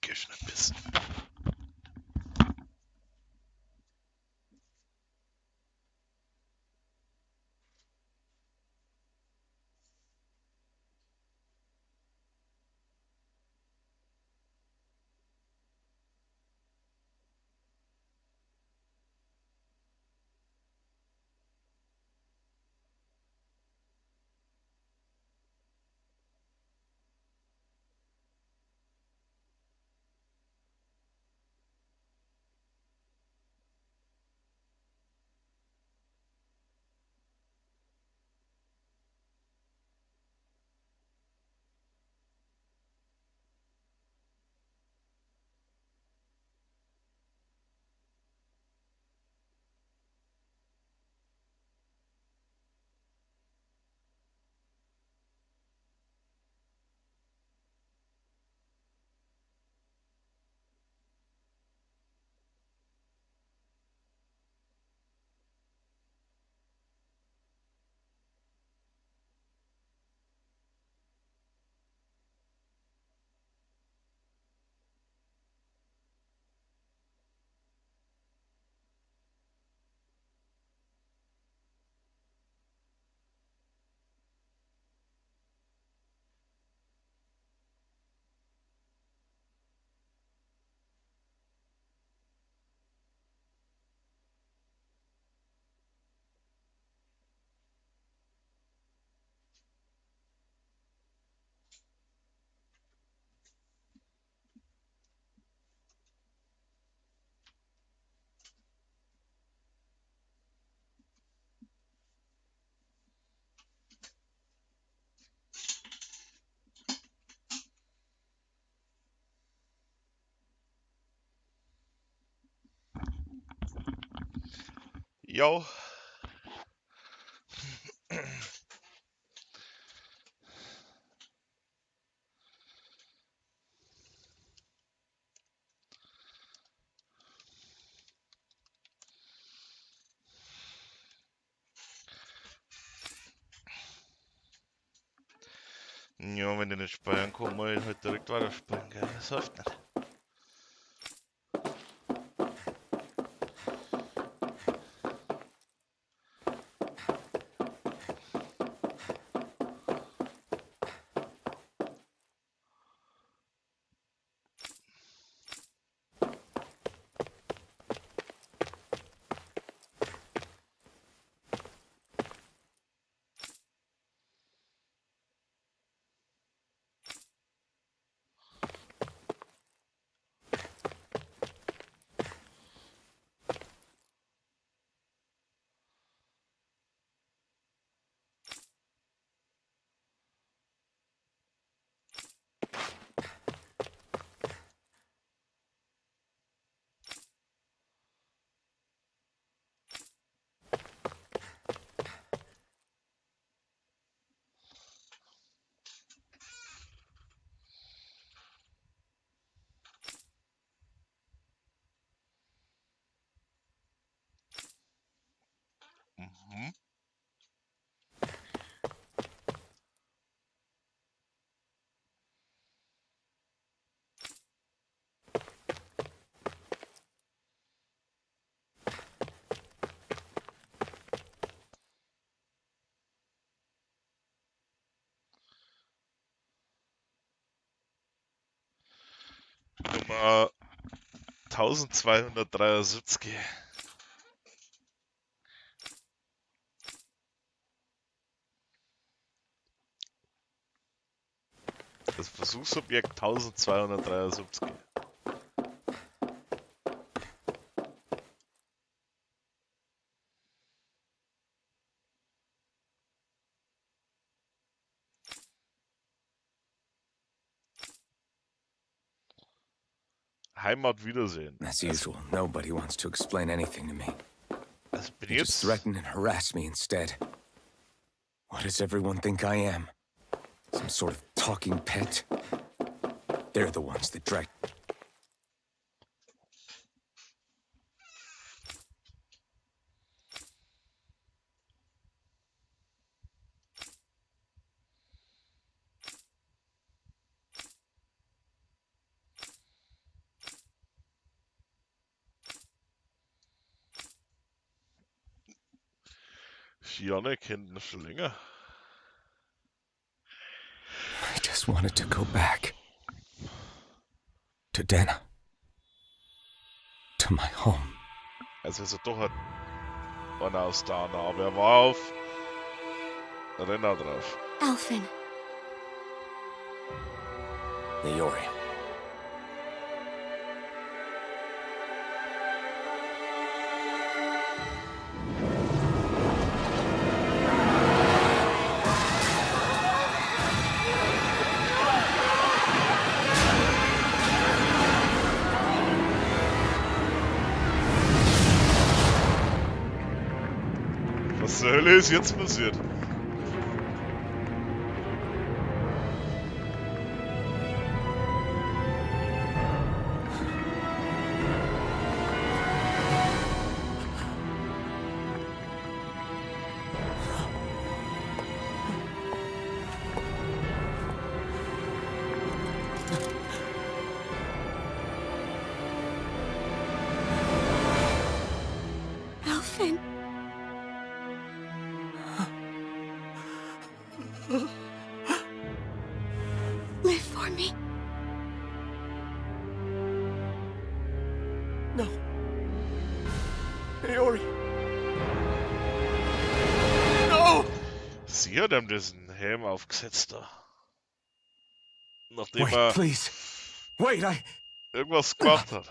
Geh schnell pissen. Jo. Ja, wenn die nicht speichern kann, muss ich halt direkt weiterspringen, gell? Das hilft nicht. Mhm. Nummer 1273. Das Versuchsobjekt 1273. Heimat wiedersehen. As usual, nobody wants to explain anything to me. Also bin They just threaten and harass me instead. What does everyone think I am? Some sort of talking pet? They're the ones that drag... Janne kennt ihn schon länger. I just wanted to go back. To Dana. To my home. Also ist er doch einer aus Dana, aber er war auf Renner drauf. Alphen. Leori. Was zur Hölle ist jetzt passiert? Alphen. Live for me. No. Leori. No! Sie hat ihm diesen Helm aufgesetzt da. Nachdem Wait, er please. Wait, irgendwas gemacht hat.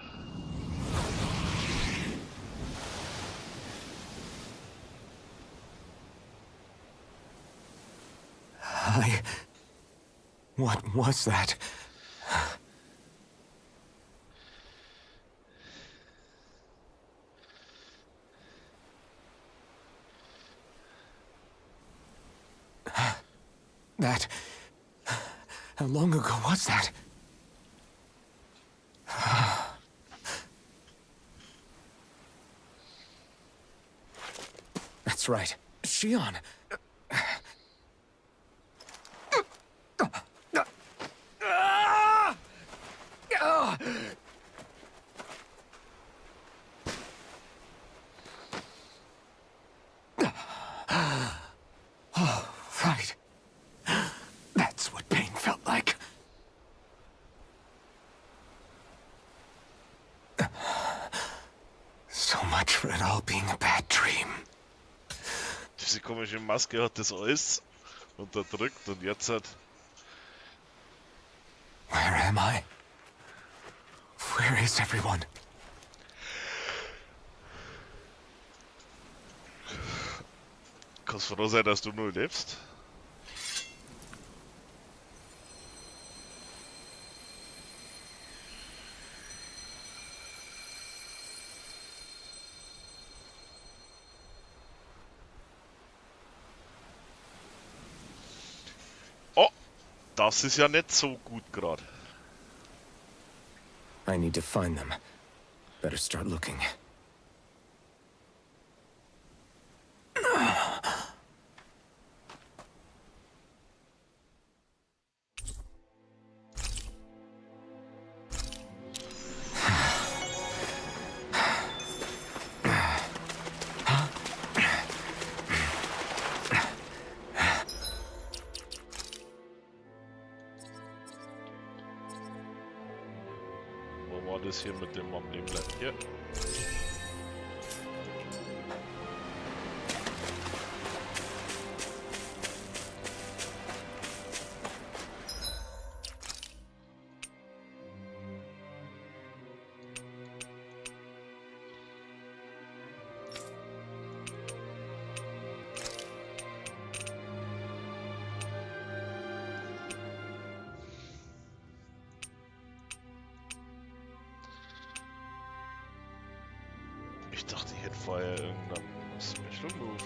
What was that? That... How long ago was that? That's right. Shion. Oh, right. That's what pain felt like. So much for it all being a bad dream. Diese komische Maske hat das alles unterdrückt und jetzt hat... Where am I? Where is everyone? Kannst froh sein, dass du nur lebst. Oh, das ist ja nicht so gut gerade. I need to find them. Better start looking. Wo war das hier mit dem am Leben bleiben? Hier. Ich dachte, ich hätte vorher irgendeinen Special Move.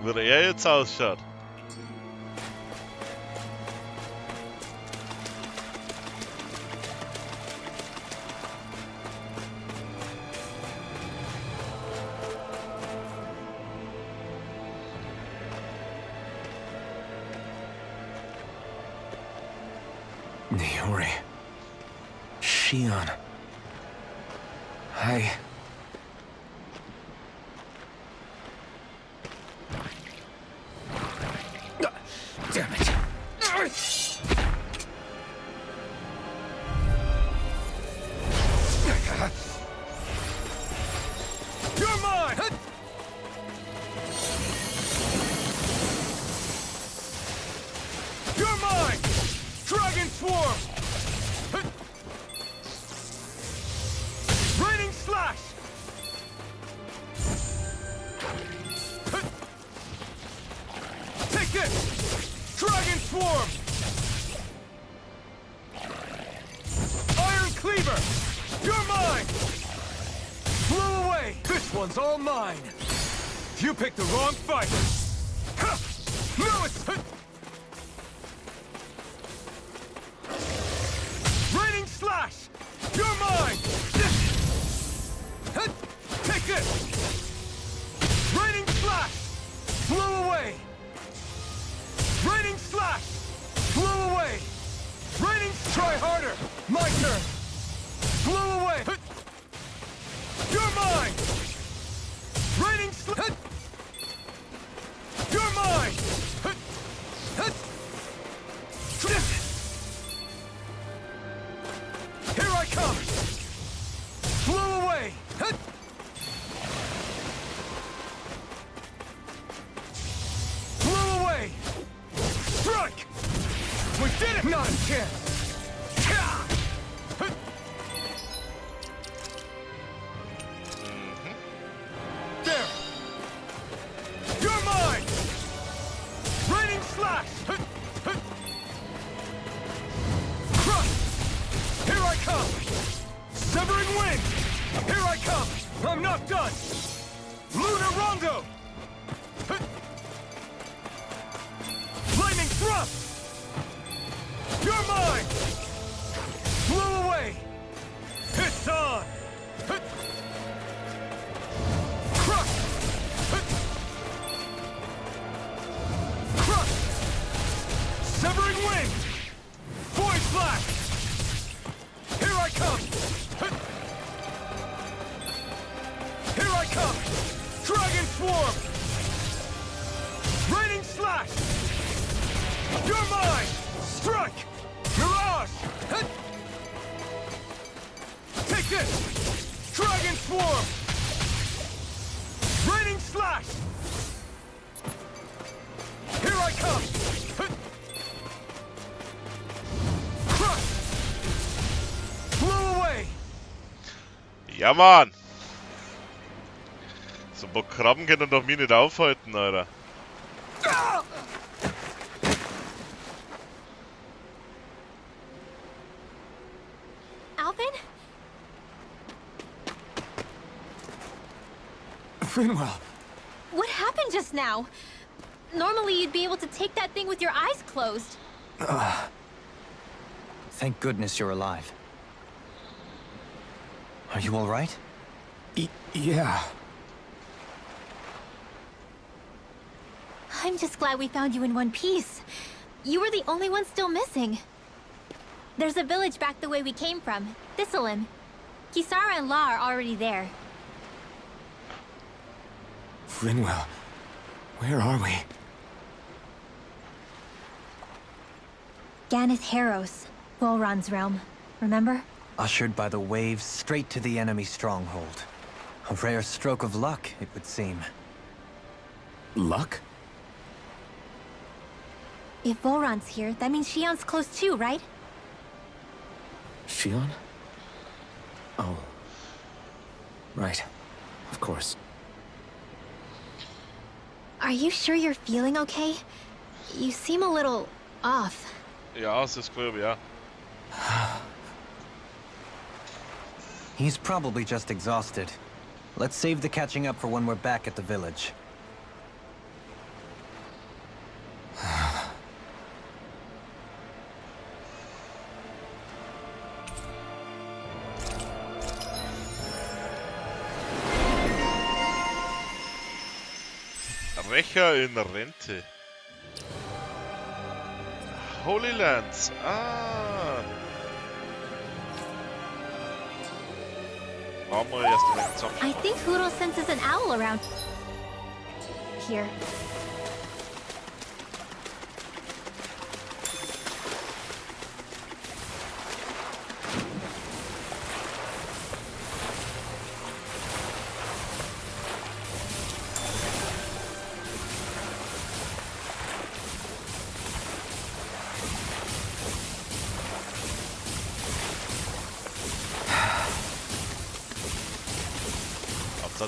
Wie er jetzt ausschaut. Niori. Shion. Damn it. You're mine! You're mine! Dragon Swarm! Raining Slash! Take this! Dragon Swarm! Iron Cleaver! You're mine! Blow away! This one's all mine! You picked the wrong fight! Ha! No, it's... Raining Slash! You're mine! Take this! Raining Slash! Blow away! Raining Slash! Blow away! Raining... Try harder! My turn! Blow away! You're mine! Raining Slash! You're mine! Here I come! Blow away! Blow away! Strike! We did it! Not a chance! There! You're mine! Raining Slash! Crush! Here I come! Severing Wind! Here I come! I'm not done! Lunar Rondo! Lightning Thrust! You're mine! Blow away! It's on! Crush! Crush! Severing Wind! Void Blast! Here I come! Here I come! Dragon Swarm! Raining Slash! You're mine! Strike! Mirage! Take this! Dragon Swarm! Raining Slash! Here I come! Crush! Blow away! Ja, Mann! So ein paar Krabben können doch mich nicht aufhalten, Alter. Alphen? Finwell. What happened just now? Normally you'd be able to take that thing with your eyes closed. Thank goodness you're alive. Are you all right? Yeah. I'm just glad we found you in one piece. You were the only one still missing. There's a village back the way we came from, Thistlein. Kisara and La are already there. Finwell, where are we? Ganeth Harros, Volron's realm. Remember? Ushered by the waves straight to the enemy stronghold. A rare stroke of luck, it would seem. Luck? If Volron's here, that means Shion's close too, right? Shion? Oh. Right. Of course. Are you sure you're feeling okay? You seem a little off. Ja, es ist glaube ich, ja. He's probably just exhausted. Let's save the catching up for when we're back at the village. Rächer in Rente. Holy Lands. Ah. Brauchen wir erst direkt Zopf. I think Huro senses an owl around here.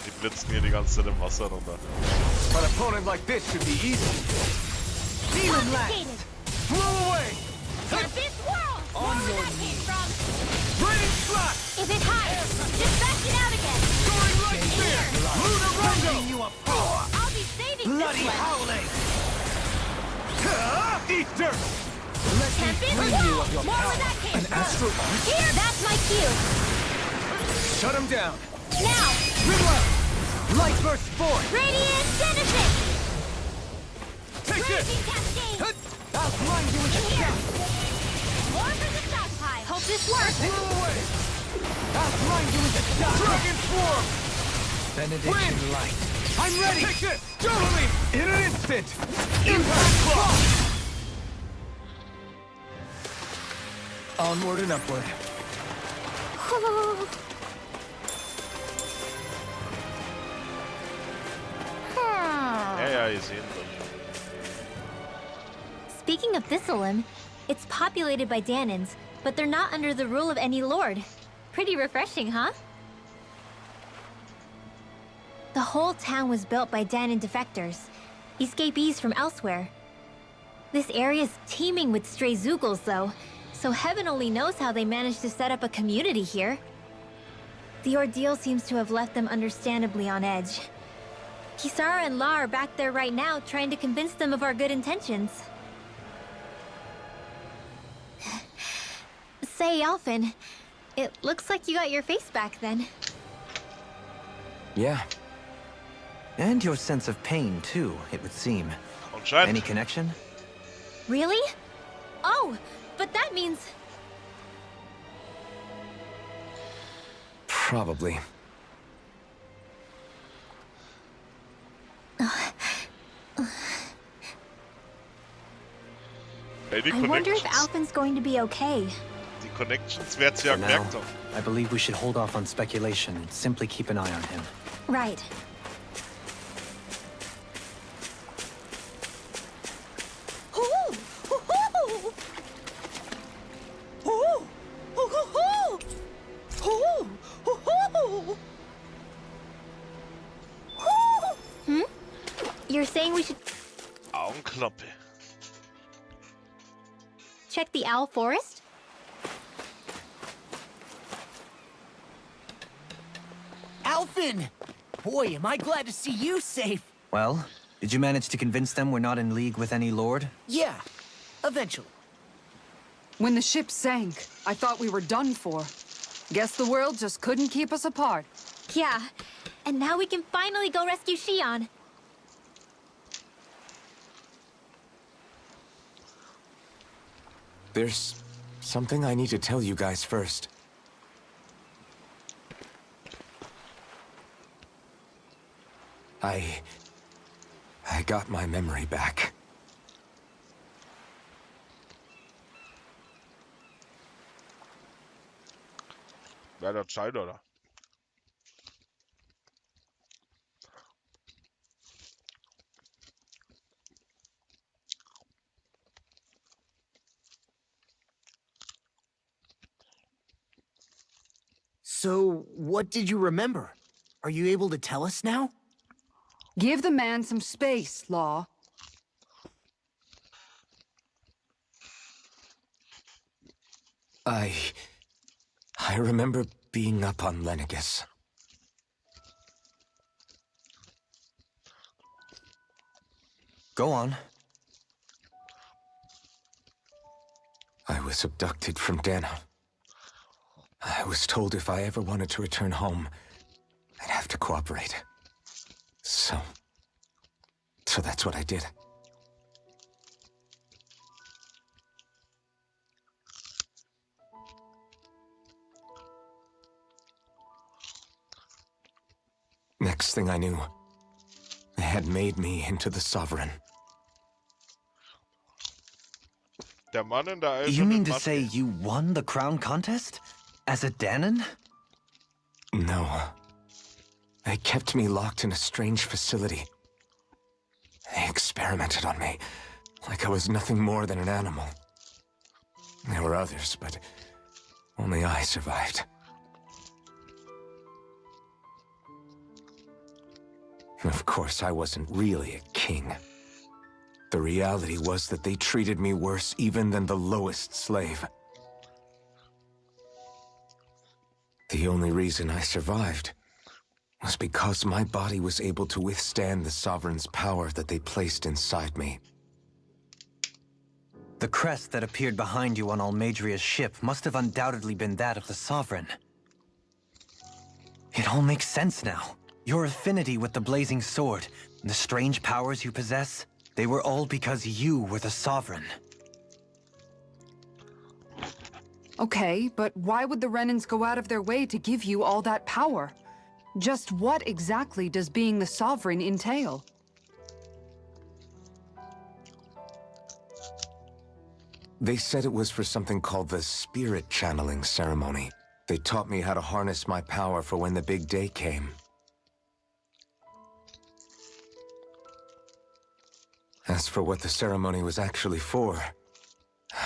Die blitzen hier die ganze Zeit im Wasser runter. An opponent like this should be easy. Demon Complicated. Blow away! Tempest Whirl! On Where your that came knees. from? Raining Slash! If it hides, just back it out again. Soaring Light Spear! Lunar Rondo! You up. I'll be saving Bloody this one. howling! Eat dirt! Tempest Whirl! More where that came An from. astral arch? Here, that's my cue. Shut him down! Now, Riddle! Light burst forth! Radiant Genesis! Take this! Raging Cascade! I'll blind you with a Here! shot! More for the stockpile. Hope this works. Blow away! I'll blind you with a shot! Dragon Swarm! Benediction light. I'm ready! Take this! Totally! In an instant! Impact Claw! Onward and upward. Ja, ihr seht das. Speaking of Thistleum, it's populated by Danans, but they're not under the rule of any lord. Pretty refreshing, huh? The whole town was built by Danan defectors, escapees from elsewhere. This area's teeming with stray Zeugles, though, so heaven only knows how they managed to set up a community here. The ordeal seems to have left them understandably on edge. Kisara and La are back there right now, trying to convince them of our good intentions. Say, Alphen, it looks like you got your face back then. Yeah. And your sense of pain, too, it would seem. Anscheinend. Any connection? Really? Oh, but that means... Probably. Ey, die I wonder if Connections. Alphen's going to be okay. Die Connections wird sie ja For now, gemerkt haben. I believe we should hold off on speculation and simply keep an eye on him. Right. Hmm? You're saying we should Augenklappe. check the owl forest? Alphen! Boy, am I glad to see you safe. Well, did you manage to convince them we're not in league with any lord? Yeah, eventually. When the ship sank, I thought we were done for. Guess the world just couldn't keep us apart. Yeah. And now we can finally go rescue Shion. There's something I need to tell you guys first. I got my memory back. Wer der Zeit, oder? So, what did you remember? Are you able to tell us now? Give the man some space, Law. I remember being up on Lenegus. Go on. I was abducted from Dana. I was told if I ever wanted to return home, I'd have to cooperate. So that's what I did. next thing I knew, they had made me into the Sovereign. Der Mann in der You mean eisernen to say Maske. you won the crown contest? As a Danon? No. They kept me locked in a strange facility. They experimented on me, like I was nothing more than an animal. There were others, but only I survived. Of course, I wasn't really a king. The reality was that they treated me worse even than the lowest slave. The only reason I survived was because my body was able to withstand the Sovereign's power that they placed inside me. The crest that appeared behind you on Almadria's ship must have undoubtedly been that of the Sovereign. It all makes sense now. Your affinity with the Blazing Sword, and the strange powers you possess, they were all because you were the Sovereign. Okay, but why would the Renans go out of their way to give you all that power? Just what exactly does being the Sovereign entail? They said it was for something called the Spirit Channeling Ceremony. They taught me how to harness my power for when the big day came. As for what the ceremony was actually for,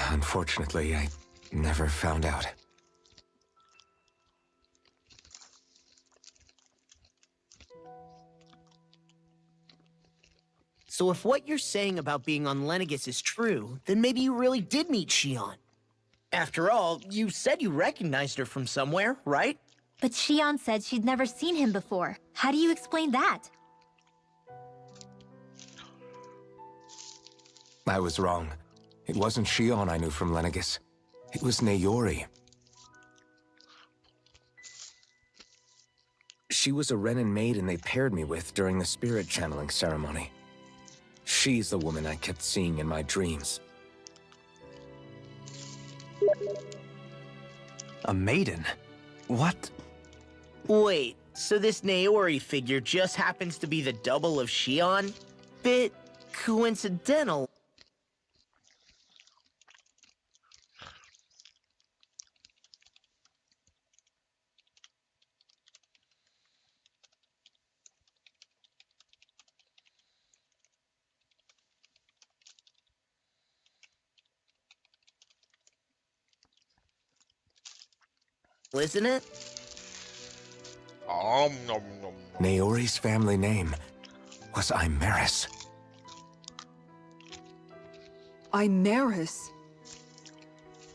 unfortunately, I never found out. So if what you're saying about being on Lenegis is true, then maybe you really did meet Shion. After all, you said you recognized her from somewhere, right? But Shion said she'd never seen him before. How do you explain that? I was wrong. It wasn't Shion I knew from Lenegis. It was Naori. She was a Renan maiden they paired me with during the spirit channeling ceremony. She's the woman I kept seeing in my dreams. A maiden? What? Wait, so this Naori figure just happens to be the double of Shion? Bit coincidental. Isn't it? Nom, nom, nom. Naori's family name was Imeris. Imeris?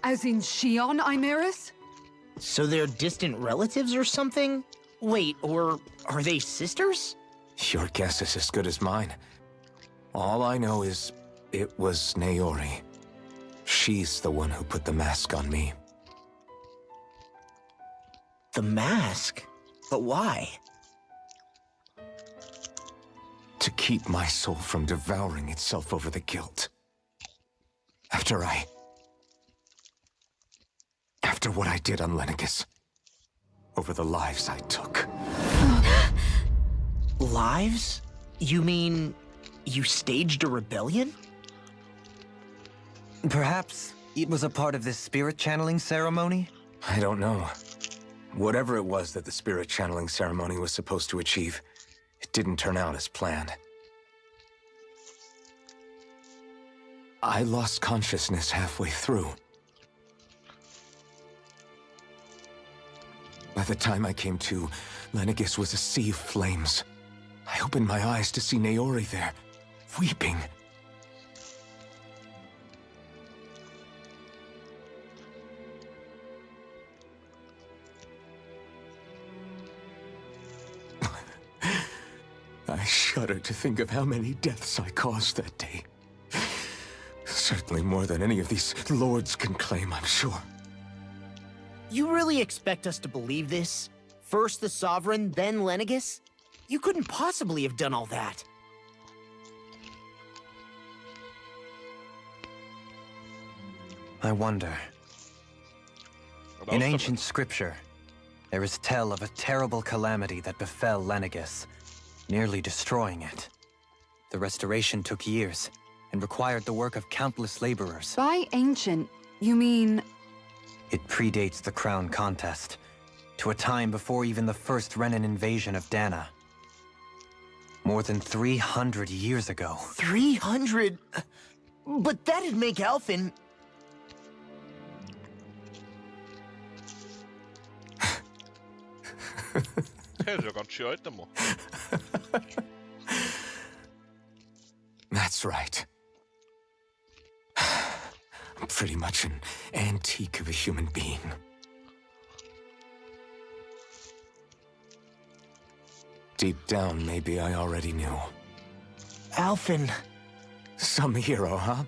As in Shion Imeris? So they're distant relatives or something? Wait, or are they sisters? Your guess is as good as mine. All I know is it was Naori. She's the one who put the mask on me. The mask? But why? To keep my soul from devouring itself over the guilt. After what I did on Lenegis. Over the lives I took. Lives? You mean you staged a rebellion? Perhaps it was a part of this spirit channeling ceremony? I don't know. Whatever it was that the spirit channeling ceremony was supposed to achieve, it didn't turn out as planned. I lost consciousness halfway through. By the time I came to, Lenegis was a sea of flames. I opened my eyes to see Naori there, weeping. I shudder to think of how many deaths I caused that day. Certainly more than any of these lords can claim, I'm sure. You really expect us to believe this? First the Sovereign, then Lenegis? You couldn't possibly have done all that. I wonder. Was In damit? ancient scripture, there is tell of a terrible calamity that befell Lenegis nearly destroying it. The restoration took years and required the work of countless laborers. By ancient, you mean... It predates the crown contest, to a time before even the first Renan invasion of Dana. More than 300 years ago. 300? But that'd make Alphen... Der ist ja ganz schön alt, der Mann. That's right. I'm pretty much an antique of a human being. Deep down, maybe I already knew. Alphen... Some hero, huh?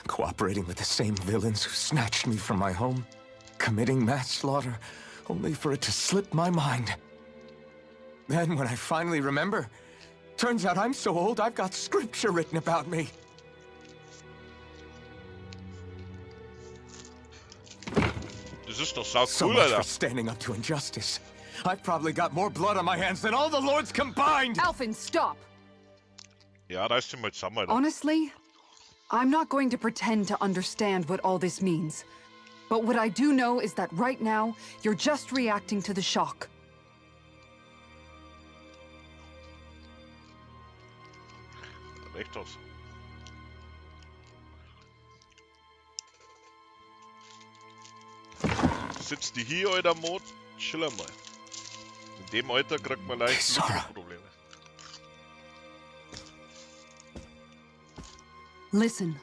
Cooperating with the same villains who snatched me from my home, committing mass slaughter, only for it to slip my mind. Then, when I finally remember, turns out I'm so old I've got scripture written about me. Das ist doch sau So cool, much Alter. for standing up to injustice. I've probably got more blood on my hands than all the lords combined! Alphen, stop! Ja, reiß dich mal zusammen, Alter. Honestly, I'm not going to pretend to understand what all this means. But what I do know is that right now, you're just reacting to the shock. Recht hast. Sitzt die hier, Alter, Mod? Chill mal. In dem Alter kriegt man leicht Sarah. Probleme. Listen,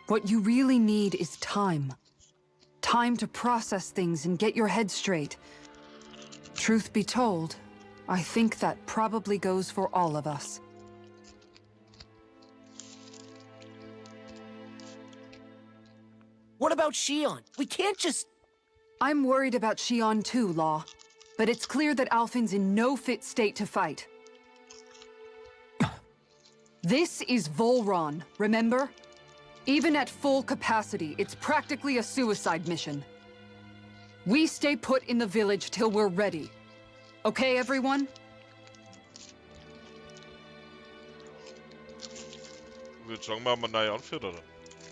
what you really need is time. Time to process things and get your head straight. Truth be told, I think that probably goes for all of us. What about Shion? We can't just... I'm worried about Shion too, Law. But it's clear that Alphen's in no fit state to fight. This is Volron, remember? Even at full capacity, it's practically a suicide mission. We stay put in the village till we're ready. Okay, everyone? Ich würde sagen, wir haben einen neuen Anführer.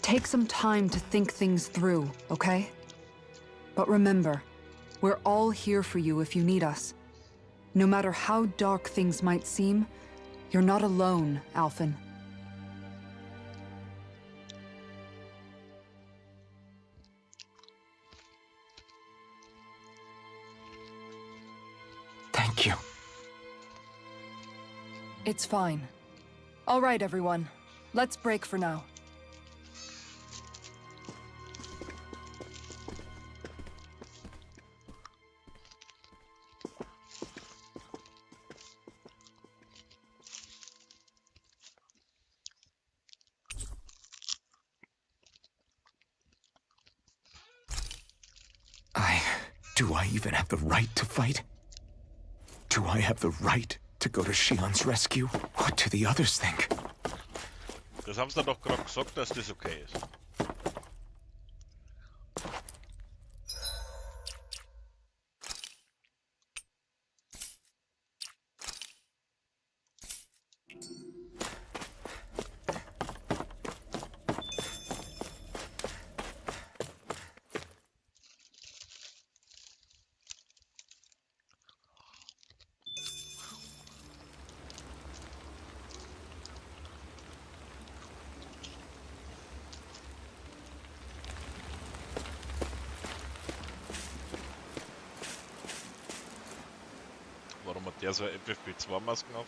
Take some time to think things through, okay? But remember, we're all here for you if you need us. No matter how dark things might seem, you're not alone, Alphen. Thank you. It's fine. All right, everyone. Let's break for now. Do I even have the right to fight? Do I have the right to go to Shion's rescue? What do the others think? Das haben sie doch gerade gesagt, dass das okay ist. Warum hat der so FFP2-Masken auf?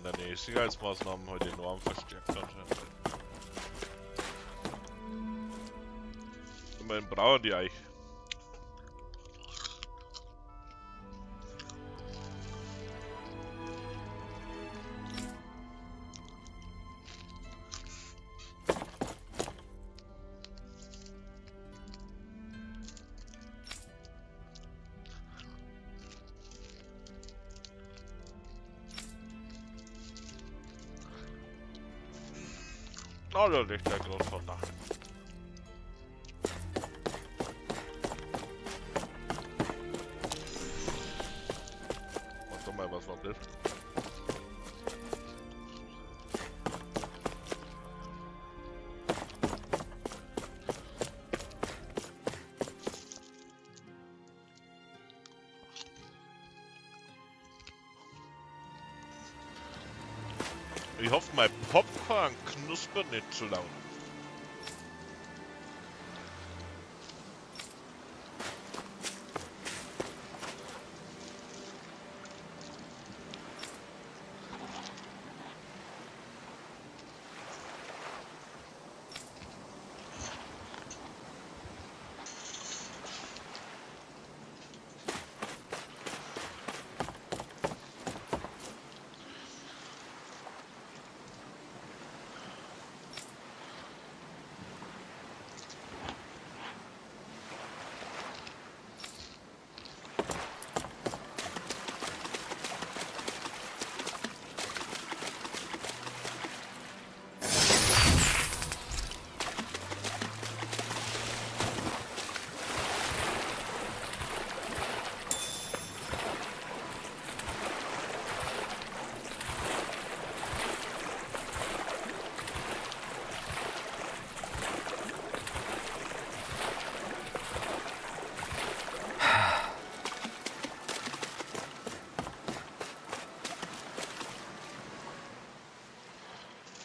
meiner Nähe. Sicherheitsmaßnahmen heute enorm verstärkt anscheinend. Immerhin brauchen die euch. Oh, da liegt der Grund von Nacht. Mach doch mal was noch nicht. Ich hoffe, mein Popcorn knuspert nicht zu laut.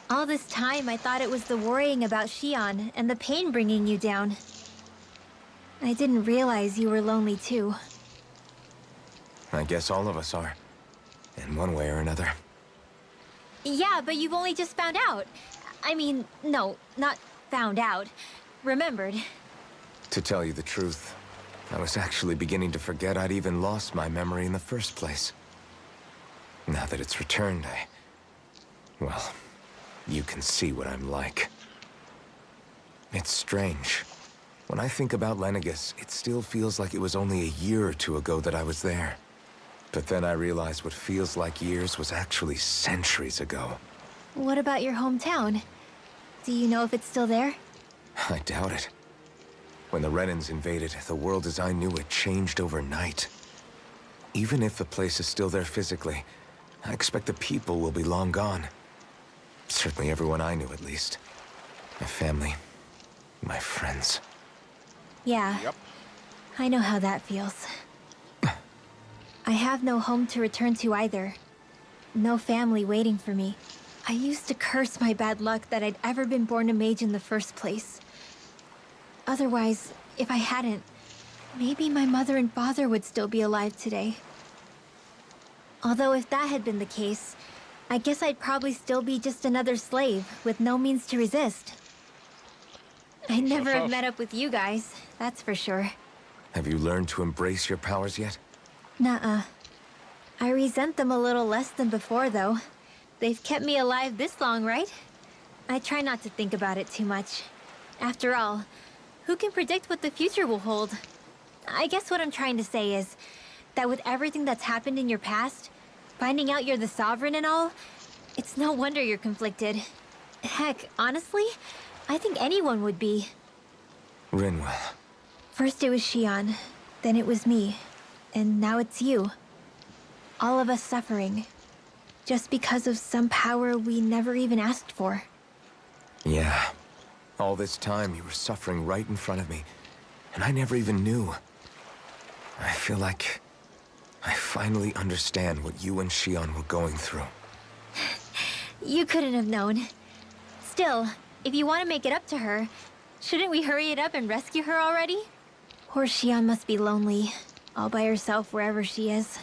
All this time, I thought it was the worrying about Shion and the pain bringing you down. I didn't realize you were lonely too. I guess all of us are. In one way or another. Yeah, but you've only just found out. I mean, no, not found out. Remembered. To tell you the truth, I was actually beginning to forget I'd even lost my memory in the first place. Now that it's returned, well, you can see what I'm like. It's strange. When I think about Lenegus, it still feels like it was only a year or two ago that I was there. But then I realized what feels like years was actually centuries ago. What about your hometown? Do you know if it's still there? I doubt it. When the Renans invaded, the world as I knew it changed overnight. Even if the place is still there physically, I expect the people will be long gone. Certainly everyone I knew, at least. My family, my friends. Yeah. Yep. I know how that feels. I have no home to return to either. No family waiting for me. I used to curse my bad luck that I'd ever been born a mage in the first place. Otherwise, if I hadn't, maybe my mother and father would still be alive today. Although if that had been the case, I guess I'd probably still be just another slave with no means to resist. I'd never have met up with you guys, that's for sure. Have you learned to embrace your powers yet? Nuh-uh. I resent them a little less than before, though. They've kept me alive this long, right? I try not to think about it too much. After all, who can predict what the future will hold? I guess what I'm trying to say is that with everything that's happened in your past, finding out you're the Sovereign and all, it's no wonder you're conflicted. Heck, honestly, I think anyone would be. Rinwell. First it was Shion, then it was me, and now it's you. All of us suffering, just because of some power we never even asked for. Yeah. All this time you were suffering right in front of me, and I never even knew. I feel like I finally understand what you and Shion were going through. You couldn't have known. Still, if you want to make it up to her, shouldn't we hurry it up and rescue her already? Poor Shion must be lonely, all by herself wherever she is.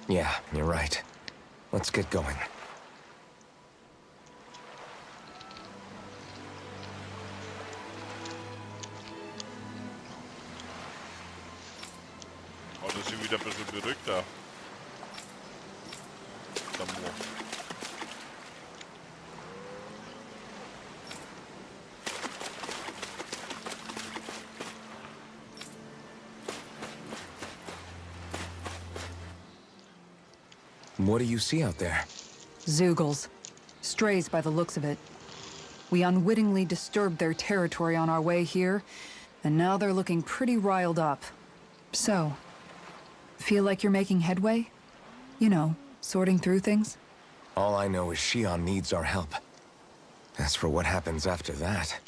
Yeah, you're right. Let's get going. schon wieder ein bisschen beruhigter. Der Mo. What do you see out there? Zeugles. Strays by the looks of it. We unwittingly disturbed their territory on our way here, and now they're looking pretty riled up. So, feel like you're making headway? You know, sorting through things? All I know is Shion needs our help. As for what happens after that...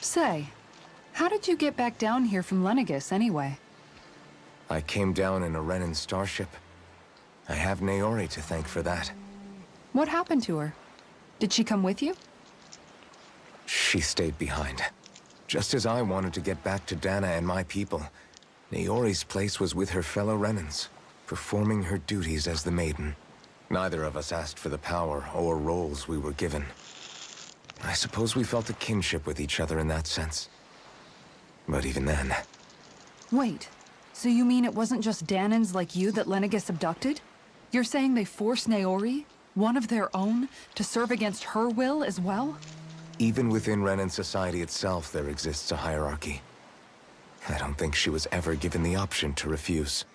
Say, how did you get back down here from Lenegis anyway? I came down in a Renan starship. I have Naori to thank for that. What happened to her? Did she come with you? She stayed behind. Just as I wanted to get back to Dana and my people, Naori's place was with her fellow Renans, performing her duties as the Maiden. Neither of us asked for the power or roles we were given. I suppose we felt a kinship with each other in that sense. But even then... Wait, so you mean it wasn't just Danans like you that Lenegis abducted? You're saying they forced Naori, one of their own, to serve against her will as well? Even within Renan society itself, there exists a hierarchy. I don't think she was ever given the option to refuse.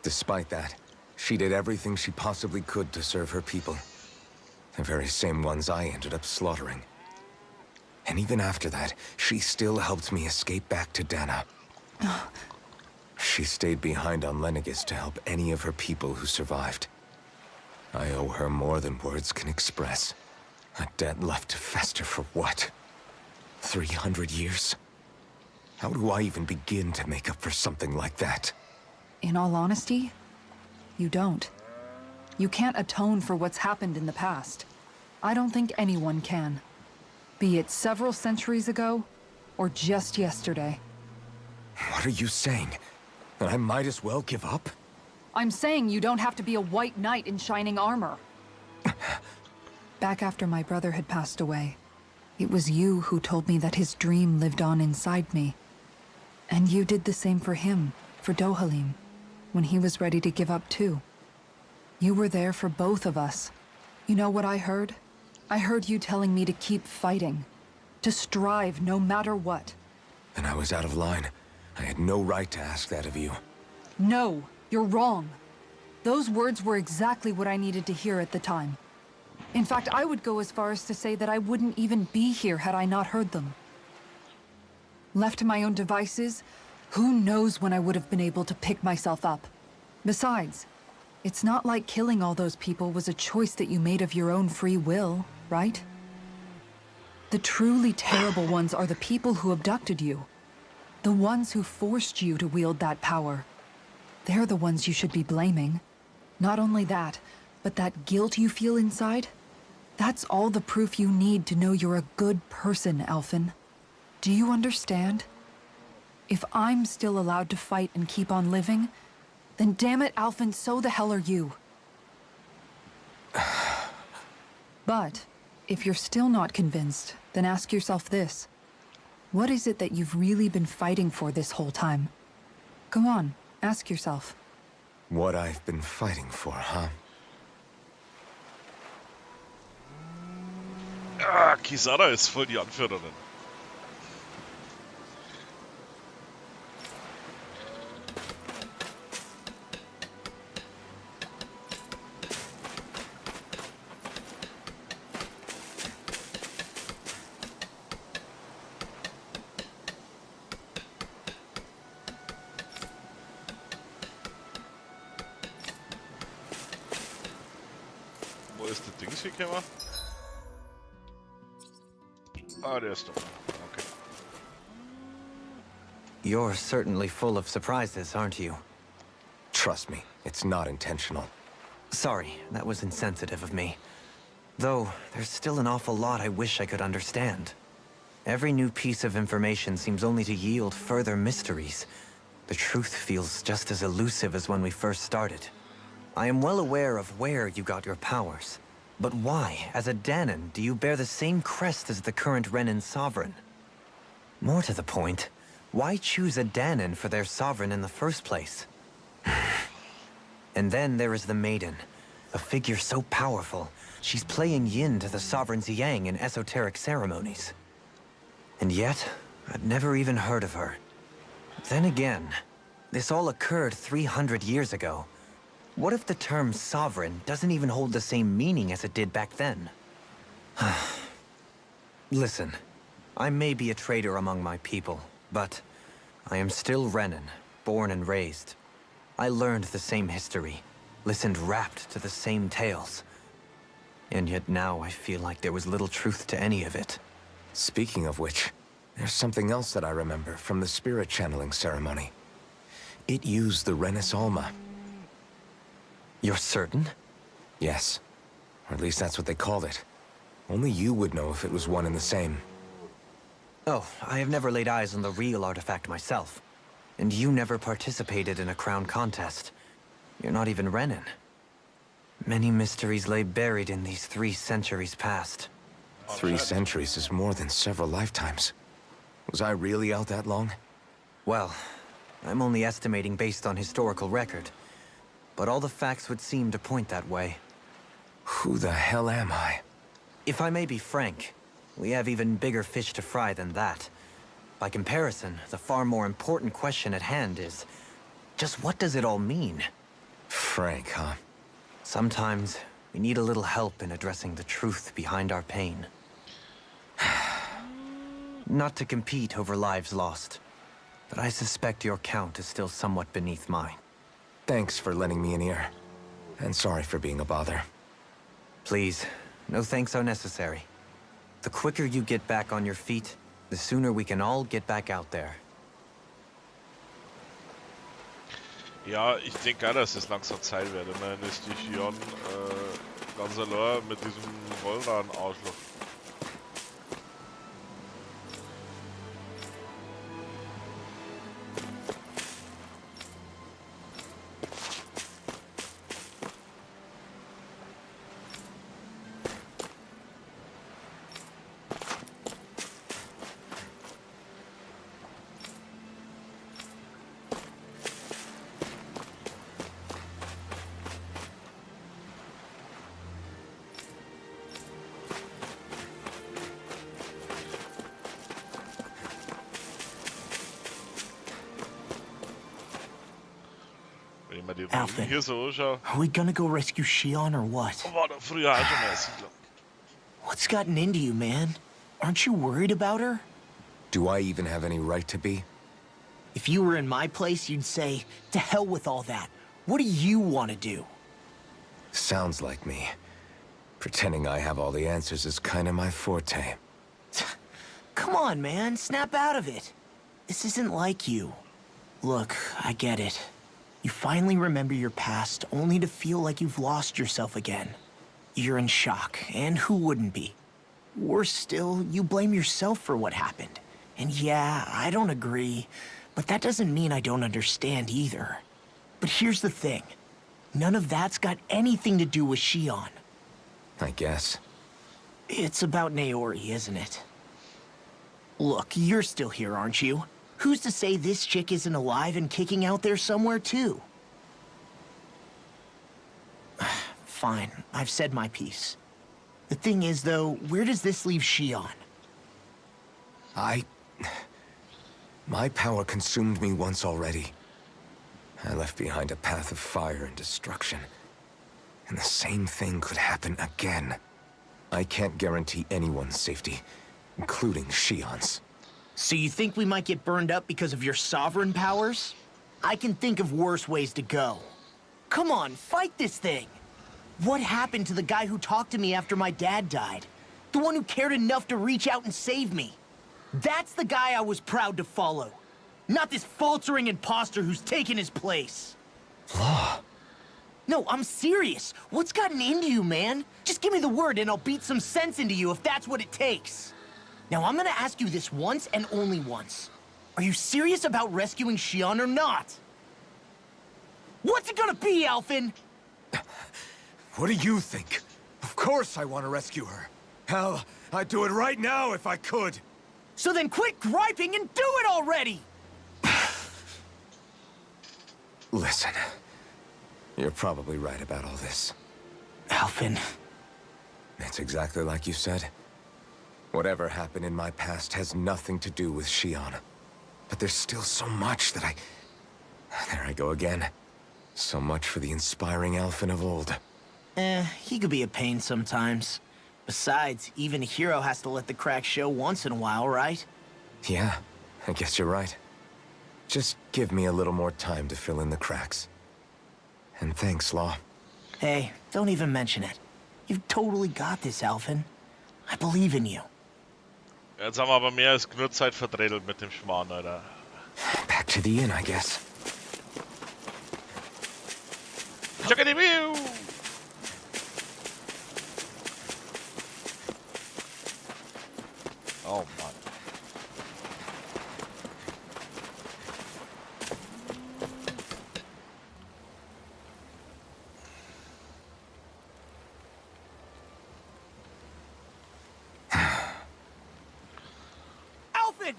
Despite that, she did everything she possibly could to serve her people. The very same ones I ended up slaughtering. And even after that, she still helped me escape back to Dana. She stayed behind on Lenegis to help any of her people who survived. I owe her more than words can express. A debt left to fester for what? 300 years? How do I even begin to make up for something like that? In all honesty, you don't. You can't atone for what's happened in the past. I don't think anyone can. Be it several centuries ago, or just yesterday. What are you saying? That I might as well give up? I'm saying you don't have to be a white knight in shining armor. Back after my brother had passed away, it was you who told me that his dream lived on inside me. And you did the same for him, for Dohalim, when he was ready to give up too. You were there for both of us. You know what I heard? I heard you telling me to keep fighting, to strive no matter what. And I was out of line. I had no right to ask that of you. No, you're wrong. Those words were exactly what I needed to hear at the time. In fact, I would go as far as to say that I wouldn't even be here had I not heard them. Left to my own devices, who knows when I would have been able to pick myself up. Besides, it's not like killing all those people was a choice that you made of your own free will, right? The truly terrible ones are the people who abducted you. The ones who forced you to wield that power. They're the ones you should be blaming. Not only that, but that guilt you feel inside, that's all the proof you need to know you're a good person, Alphen. Do you understand? If I'm still allowed to fight and keep on living, then damn it, Alphen, so the hell are you. But, if you're still not convinced, then ask yourself this. What is it that you've really been fighting for this whole time? Go on, ask yourself. What I've been fighting for, huh? Ah, Kisada ist voll die Anführerin. Wo ist der Dings gekommen? Ah, der ist da. Okay. You're certainly full of surprises, aren't you? Trust me, it's not intentional. Sorry, that was insensitive of me. Though, there's still an awful lot I wish I could understand. Every new piece of information seems only to yield further mysteries. The truth feels just as elusive as when we first started. I am well aware of where you got your powers. But why, as a Danan, do you bear the same crest as the current Renan sovereign? More to the point, Why choose a Danon for their sovereign in the first place? And then there is the Maiden, a figure so powerful, she's playing yin to the sovereign's yang in esoteric ceremonies. And yet, I'd never even heard of her. Then again, this all occurred 300 years ago. What if the term sovereign doesn't even hold the same meaning as it did back then? Listen, I may be a traitor among my people, but I am still Renan, born and raised. I learned the same history, listened rapt to the same tales. And yet now I feel like there was little truth to any of it. Speaking of which, there's something else that I remember from the spirit channeling ceremony. It used the Renis Alma. You're certain? Yes. Or at least that's what they called it. Only you would know if it was one and the same. Oh, I have never laid eyes on the real artifact myself. And you never participated in a crown contest. You're not even Renan. Many mysteries lay buried in these 3 centuries past. 3 centuries is more than several lifetimes. Was I really out that long? Well, I'm only estimating based on historical record. But all the facts would seem to point that way. Who the hell am I? If I may be frank, we have even bigger fish to fry than that. By comparison, the far more important question at hand is, just what does it all mean? Frank, huh? Sometimes, we need a little help in addressing the truth behind our pain. Not to compete over lives lost, but I suspect your count is still somewhat beneath mine. Thanks for lending me an ear. And sorry for being a bother. Please, no thanks are necessary. The quicker you get back on your feet, the sooner we can all get back out there. Ja, ich denke auch, dass es langsam Zeit wird. Ich meine, ist die Shion ganz allein mit diesem Rollraden-Arschloch. Wenn man die Ruinen Alphen, hier so anschaut. are we gonna go rescue Shion or what? War da früher auch schon mal Siedlung. What's gotten into you, man? Aren't you worried about her? Do I even have any right to be? If you were in my place, you'd say, to hell with all that. What do you want to do? Sounds like me. Pretending I have all the answers is kind of my forte. Come on, man, snap out of it. This isn't like you. Look, I get it. You finally remember your past, only to feel like you've lost yourself again. You're in shock, and who wouldn't be? Worse still, you blame yourself for what happened. And yeah, I don't agree, but that doesn't mean I don't understand either. But here's the thing. None of that's got anything to do with Shion. I guess. It's about Naori, isn't it? Look, you're still here, aren't you? Who's to say this chick isn't alive and kicking out there somewhere, too? Fine, I've said my piece. The thing is, though, where does this leave Shion? My power consumed me once already. I left behind a path of fire and destruction. And the same thing could happen again. I can't guarantee anyone's safety, including Shion's. So you think we might get burned up because of your sovereign powers? I can think of worse ways to go. Come on, fight this thing! What happened to the guy who talked to me after my dad died? The one who cared enough to reach out and save me? That's the guy I was proud to follow. Not this faltering imposter who's taken his place. Law. No, I'm serious. What's gotten into you, man? Just give me the word and I'll beat some sense into you if that's what it takes. Now, I'm gonna ask you this once and only once. Are you serious about rescuing Shion or not? What's it gonna be, Alphen? What do you think? Of course I want to rescue her. Hell, I'd do it right now if I could. So then quit griping and do it already! Listen, you're probably right about all this. Alphen. It's exactly like you said. Whatever happened in my past has nothing to do with Shion. But there's still so much that I... There I go again. So much for the inspiring Alphen of old. He could be a pain sometimes. Besides, even a hero has to let the cracks show once in a while, right? Yeah, I guess you're right. Just give me a little more time to fill in the cracks. And thanks, Law. Hey, don't even mention it. You've totally got this, Alphen. I believe in you. Jetzt haben wir aber mehr als genug Zeit verdreddelt mit dem Schmarrn, Alter. Back to the inn, I guess. Chuckity-mew! Oh, Mann. Alphen!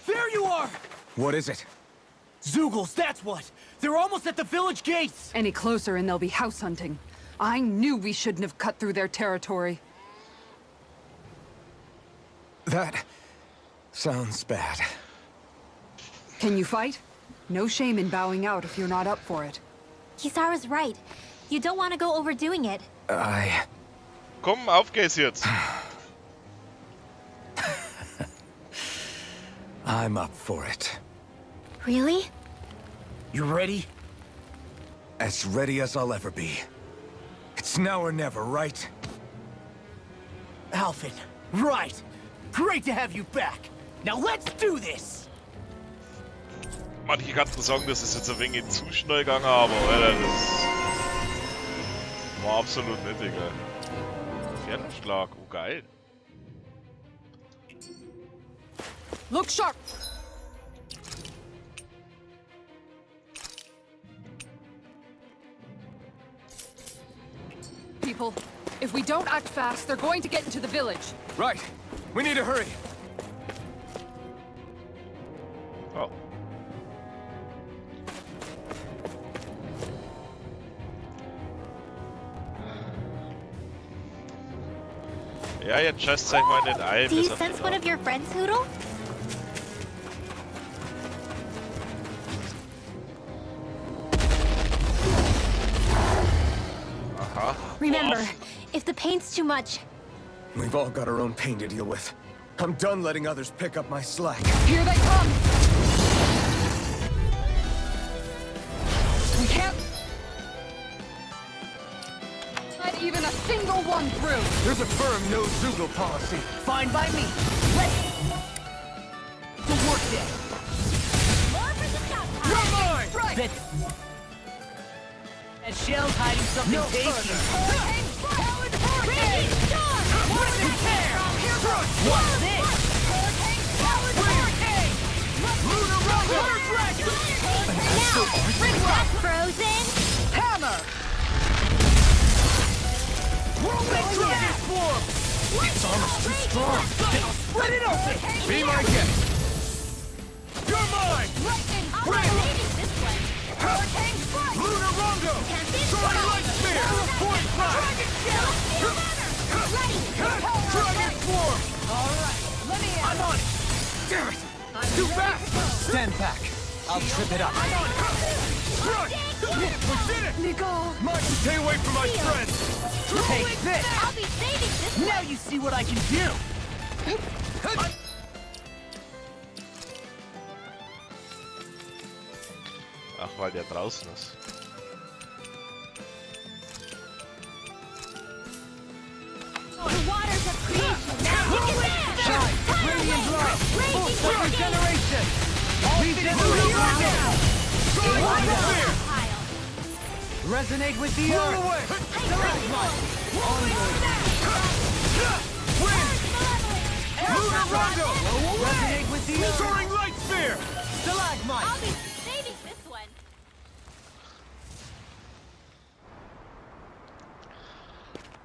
There you are! What is it? Zeugles, that's what! They're almost at the village gates! Any closer and they'll be house hunting. I knew we shouldn't have cut through their territory. That... sounds bad. Can you fight? No shame in bowing out if you're not up for it. Kisara's right. You don't want to go overdoing it. Komm, auf geht's jetzt. I'm up for it. Really? You ready? As ready as I'll ever be. It's now or never, right? Alphen, right! Great to have you back! Now let's do this! Manche Kanten sagen, das ist jetzt ein wenig zu schnell gegangen, aber Alter, das war absolut nicht egal. Pferdenschlag, oh geil. Look sharp! People, if we don't act fast, they're going to get into the village. Right. We need to hurry. Oh. Ja, jetzt scheißt euch mal in den Ei. Do you sense one of your friends, Hoodle? Aha. Remember, if the pain's too much, We've all got our own pain to deal with. I'm done letting others pick up my slack. Here they come! We can't... let even a single one through! There's a firm no-Zoogle policy. Fine by me. Let's... to work then. You're mine! That shell's hiding something tasty. What's this? Frozen. Hammer! It's almost too strong. Split it open! Be my guest. You're mine. Lunar Rondo! Soaring Light Spear! Point five! Dragon Form! I'm on it! Damn it! Too fast! Stand back. I'll trip it up. Crush! Did it! Nico! Mike, stay away from my friends! Take this! I'll be saving this. Now you see what I can do! Ach, weil der draußen ist. The waters of creation. Now look at that. Radiant love! Full circle generation! Resonate with the earth! Lunar Rondo! Resonate with the earth! Soaring Light Spear! Stalagmite! I'll be saving this one.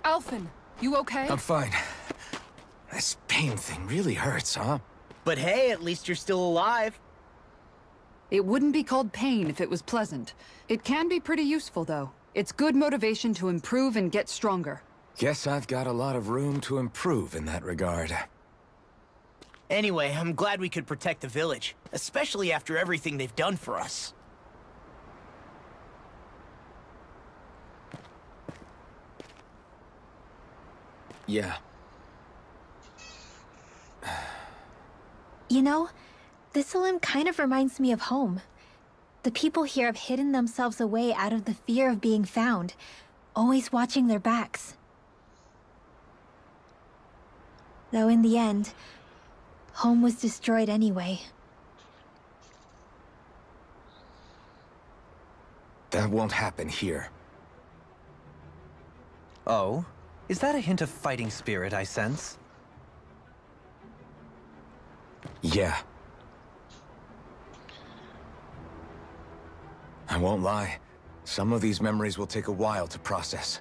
Alphen, you okay? I'm fine. This pain thing really hurts, huh? But hey, at least you're still alive. It wouldn't be called pain if it was pleasant. It can be pretty useful, though. It's good motivation to improve and get stronger. Guess I've got a lot of room to improve in that regard. Anyway, I'm glad we could protect the village, especially after everything they've done for us. Yeah. You know, Thistleum kind of reminds me of home. The people here have hidden themselves away out of the fear of being found, always watching their backs. Though in the end, home was destroyed anyway. That won't happen here. Oh? Is that a hint of fighting spirit I sense? Yeah. I won't lie. Some of these memories will take a while to process.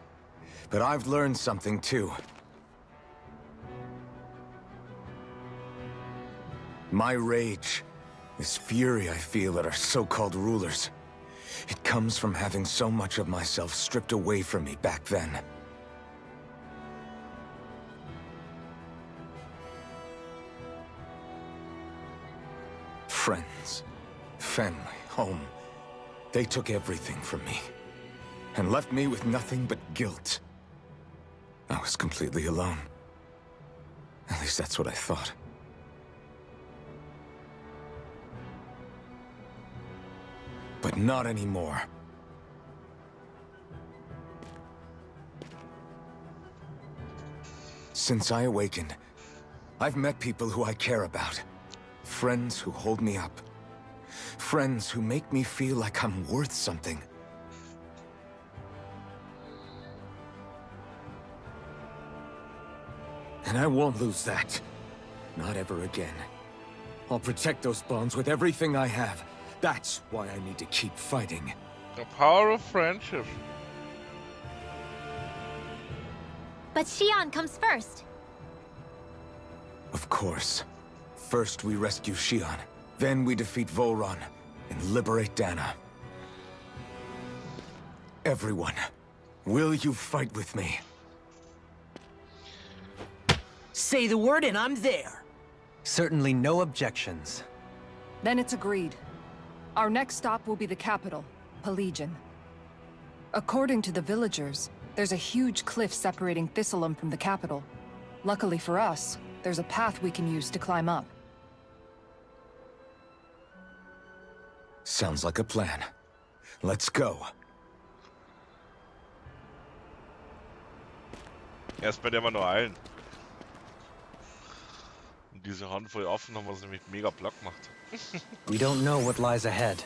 But I've learned something too. My rage, this fury I feel at our so-called rulers, it comes from having so much of myself stripped away from me back then. Friends, family, home. They took everything from me, and left me with nothing but guilt. I was completely alone. At least that's what I thought. But not anymore. Since I awakened, I've met people who I care about. Friends who hold me up. Friends who make me feel like I'm worth something. And I won't lose that. Not ever again. I'll protect those bonds with everything I have. That's why I need to keep fighting. The power of friendship. But Xion comes first. Of course. First we rescue Xion. Then we defeat Volron and liberate Dana. Everyone, will you fight with me? Say the word and I'm there. Certainly no objections. Then it's agreed. Our next stop will be the capital, Pelegion. According to the villagers, there's a huge cliff separating Thistleum from the capital. Luckily for us, there's a path we can use to climb up. Sounds like a plan. Let's go. Erst bei der wir nur eilen. Und diese Handvoll Affen haben wir uns nämlich mega platt gemacht. We don't know what lies ahead.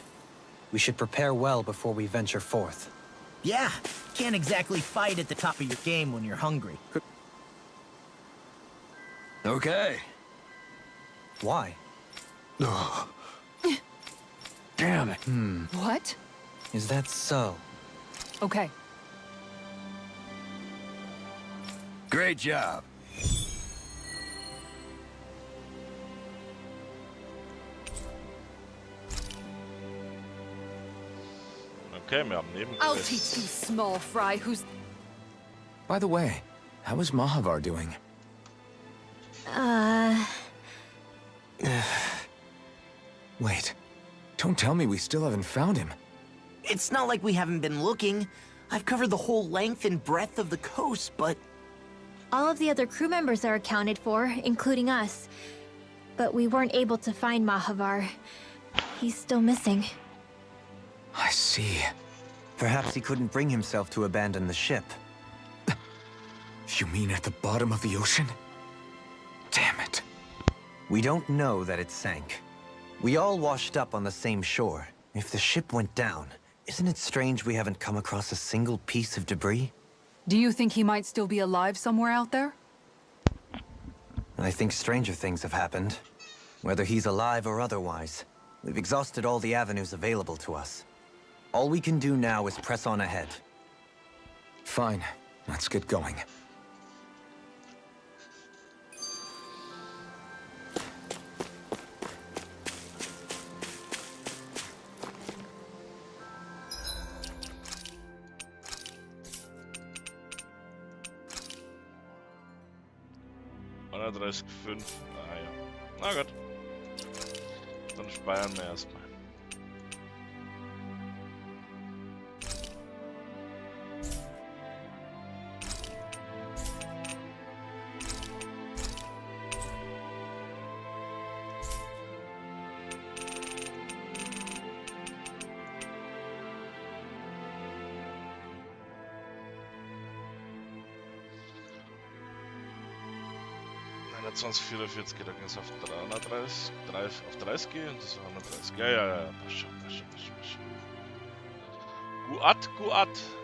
We should prepare well before we venture forth. Yeah, can't exactly fight at the top of your game when you're hungry. Okay. Why? Damn it. What? Is that so? Okay. Great job. Okay, wir haben I'll Nebenquests. teach you, small fry, who's... By the way, how is Mahavar doing? Wait. Don't tell me we still haven't found him. It's not like we haven't been looking. I've covered the whole length and breadth of the coast, but... All of the other crew members are accounted for, including us. But we weren't able to find Mahavar. He's still missing. I see. Perhaps he couldn't bring himself to abandon the ship. You mean at the bottom of the ocean? Damn it. We don't know that it sank. We all washed up on the same shore. If the ship went down, isn't it strange we haven't come across a single piece of debris? Do you think he might still be alive somewhere out there? I think stranger things have happened. Whether he's alive or otherwise, we've exhausted all the avenues available to us. All we can do now is press on ahead. Fine. Let's get going. 31,5. Ah ja. Na gut. Dann speichern wir erstmal. Auf 44 geht er auf 330, auf 30 gehen und das war 130. Ja, passt schon. Gut.